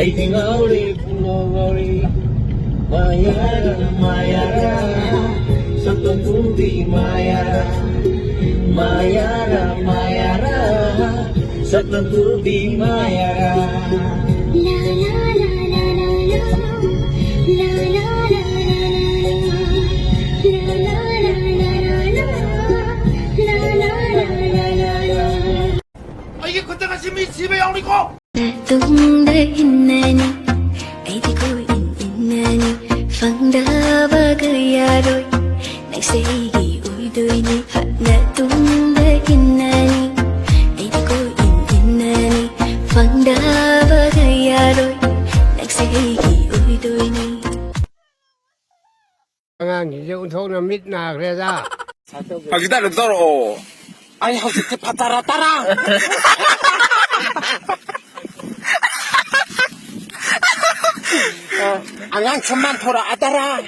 ꯑꯩꯗꯤ ꯉꯥꯎꯔꯦ ꯄꯨꯡꯉꯥꯎ ꯉꯥꯎꯔꯦ ꯃꯥꯌꯥꯔꯥ ꯃꯥꯌꯥꯔꯥ ꯁꯛꯇꯝꯕꯨꯗꯤ ꯃꯥꯌꯥꯔꯥ ꯃꯥꯌꯥꯔꯥ ꯃꯥꯌꯥꯔꯥ ꯁꯛꯇꯝꯕꯨꯗꯤ ꯃꯥꯌꯥꯔꯥ 이게 그때 같이 미 집에 오니까 tung đây nani ai thì cô in nani phăng đá ba cái ya rồi nàng sẽ ghi ui đôi ni na tung đây nani ai thì cô in nani phăng đá ba cái ya rồi nàng sẽ ghi ui đôi ni Angan 이제 운동은 밑 nakhreda. 기다려 아니 하우스 파따라 따라 안강 천만 토라 아따라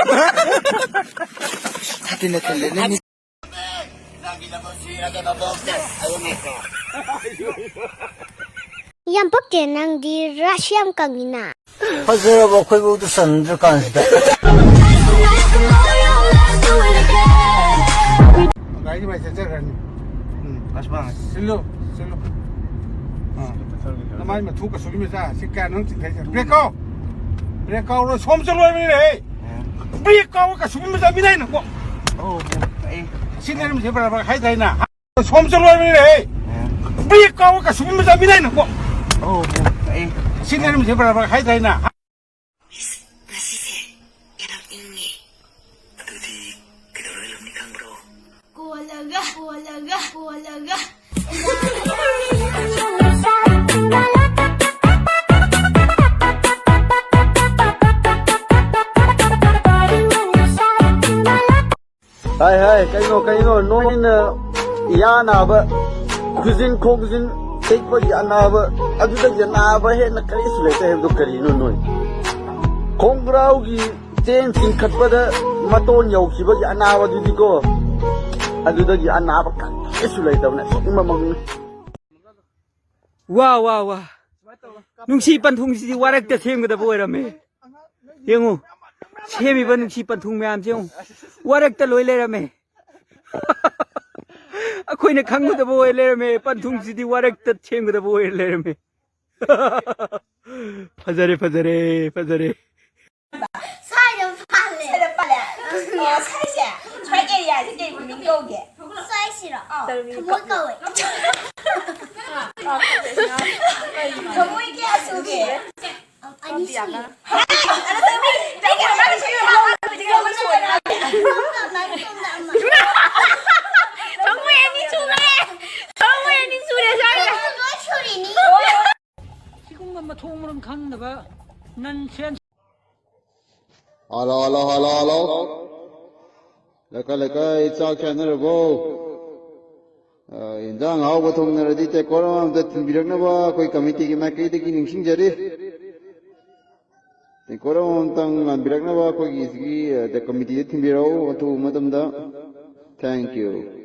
사진에 틀리네 Yang pagke nang di Russian kangina. 하지라 먹고도 산들 간다 가지 마 진짜 그래. 다시 봐 실로. 나만 두고 속이면서 식가는 되죠. 브레이크로 솜절로 해미래. 브레이크가 속이면서 미나는 거. 신내면 제발 하이 다이나. 솜절로 해미래. 브레이크가 속이면서 미나는 거. 신내면 제발 하이 다이나. Kualaga. 하이 까이노 노는 야나바 구진 코구진 테이퍼 야나바 아주다 야나바 해나 카리스 레테 해도 카리노 노이 콩그라우기 젠 싱컷바다 마톤 여우키바 야나바 두디고 아주다기 야나바 카리스 레테나 속마망 와 뭉시반 통시디 와락다 셈거다 보이라메 영우 셈이반 뭉시반 통매암 정 와락다 로이레라메 아코이네 강거다 보이레라메 반 통시디 와락다 셈거다 보이레라메 파자레菜菜菜传给呀，是给不民购的。摔死了。怎么搞的？可不一定要输给。你是？지금만 통으로 강나가 난 시간 Hello. Laka chak channel go. Indang hau bathong naradi te koram da timbirakna ba koi committee ki makri de ki ningsing jari. Te koram tang birakna ba koi isgi the committee de timbirau atu madam da. Thank you.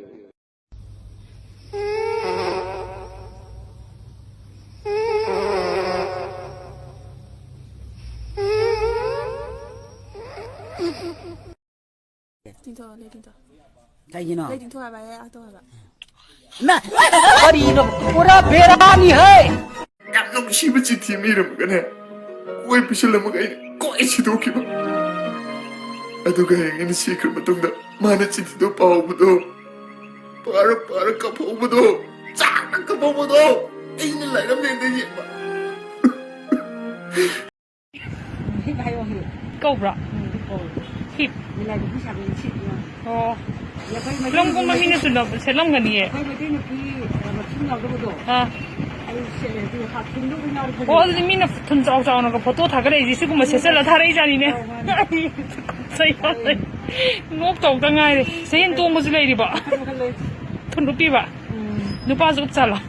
깜짝 씹어지 팀이 이러면 꼬에 부실려면 꼬에 지도기만 아두가 행인 시크를 마통다 많은 지도 빠오고도 빠르 까파오고도 쫙 까파오고도 이는 라이람 내내지 câu bra hip long cũng mang hình sudah sẽ long cái gì thì mình thun trao nó có photo thả cái này gì chứ cũng mà sẽ là thả đấy ra đi nè say ngốc tàu ta ngay đấy sẽ hiện tuông một cái gì vậy thun lúc đi vậy lúc bao giờ cũng chả là